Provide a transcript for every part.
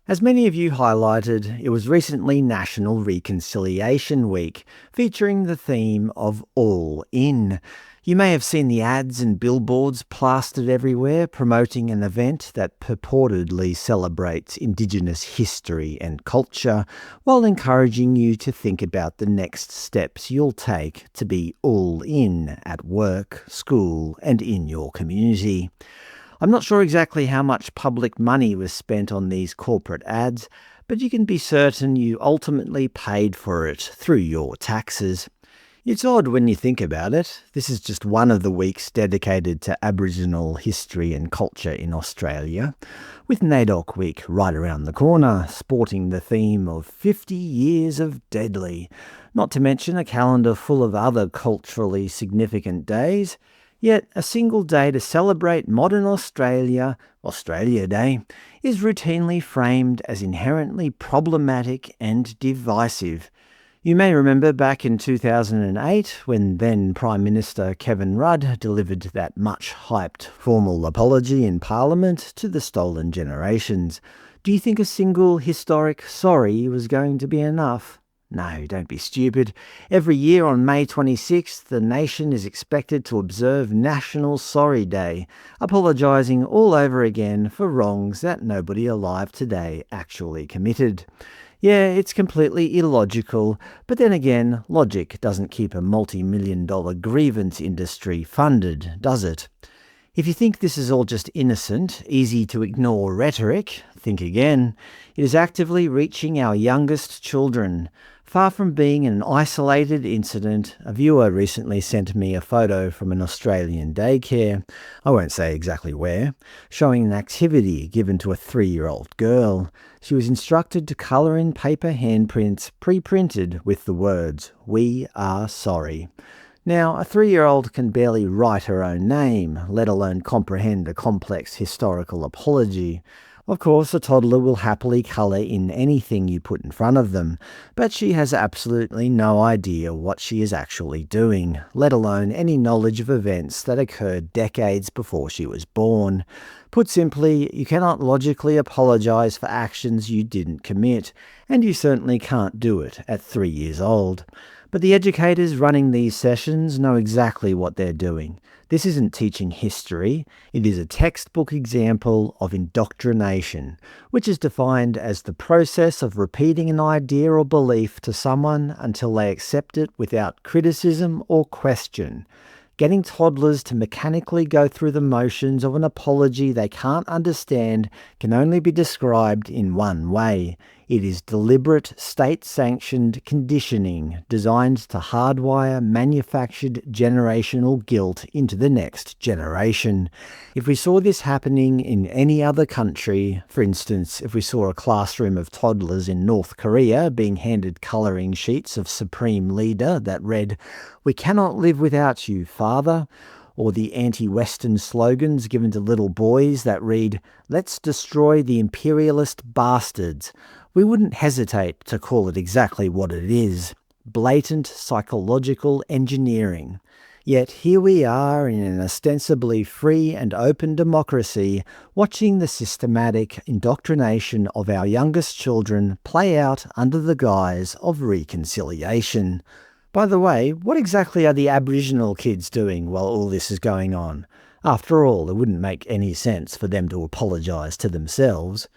As many of you highlighted, it was recently National Reconciliation Week, featuring the theme of All In. You may have seen the ads and billboards plastered everywhere promoting an event that purportedly celebrates Indigenous history and culture, while encouraging you to think about the next steps you'll take to be all in at work, school, and in your community. I'm not sure exactly how much public money was spent on these corporate ads, but you can be certain you ultimately paid for it through your taxes. It's odd when you think about it. This is just one of the weeks dedicated to Aboriginal history and culture in Australia, with NAIDOC Week right around the corner, sporting the theme of 50 years of deadly, not to mention a calendar full of other culturally significant days. Yet a single day to celebrate modern Australia, Australia Day, is routinely framed as inherently problematic and divisive. You may remember back in 2008 when then Prime Minister Kevin Rudd delivered that much-hyped formal apology in Parliament to the stolen generations. Do you think a single historic sorry was going to be enough? No, don't be stupid. Every year on May 26th, the nation is expected to observe National Sorry Day, apologising all over again for wrongs that nobody alive today actually committed. Yeah, it's completely illogical, but then again, logic doesn't keep a multi-million-dollar grievance industry funded, does it? If you think this is all just innocent, easy to ignore rhetoric, think again. It is actively reaching our youngest children. Far from being an isolated incident, a viewer recently sent me a photo from an Australian daycare, I won't say exactly where, showing an activity given to a 3-year-old girl. She was instructed to colour in paper handprints pre-printed with the words, "We are sorry." Now, a 3-year-old can barely write her own name, let alone comprehend a complex historical apology. Of course, a toddler will happily colour in anything you put in front of them, but she has absolutely no idea what she is actually doing, let alone any knowledge of events that occurred decades before she was born. Put simply, you cannot logically apologise for actions you didn't commit, and you certainly can't do it at 3 years old. But the educators running these sessions know exactly what they're doing. This isn't teaching history, it is a textbook example of indoctrination, which is defined as the process of repeating an idea or belief to someone until they accept it without criticism or question. Getting toddlers to mechanically go through the motions of an apology they can't understand can only be described in one way. It is deliberate, state-sanctioned conditioning designed to hardwire manufactured generational guilt into the next generation. If we saw this happening in any other country, for instance, if we saw a classroom of toddlers in North Korea being handed colouring sheets of Supreme Leader that read, "We cannot live without you, Father," or the anti-Western slogans given to little boys that read, "Let's destroy the imperialist bastards," we wouldn't hesitate to call it exactly what it is: blatant psychological engineering. Yet here we are in an ostensibly free and open democracy, watching the systematic indoctrination of our youngest children play out under the guise of reconciliation. By the way, what exactly are the Aboriginal kids doing while all this is going on? After all, it wouldn't make any sense for them to apologise to themselves.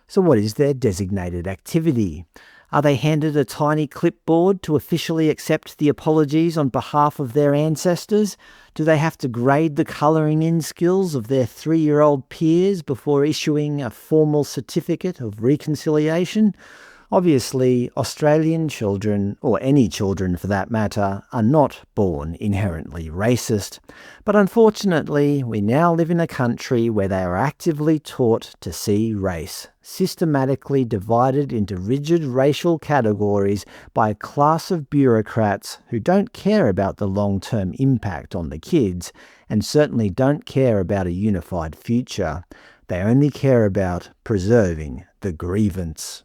So what is their designated activity? Are they handed a tiny clipboard to officially accept the apologies on behalf of their ancestors? Do they have to grade the colouring in skills of their 3-year-old peers before issuing a formal certificate of reconciliation? Obviously, Australian children, or any children for that matter, are not born inherently racist. But unfortunately, we now live in a country where they are actively taught to see race, systematically divided into rigid racial categories by a class of bureaucrats who don't care about the long-term impact on the kids, and certainly don't care about a unified future. They only care about preserving the grievance.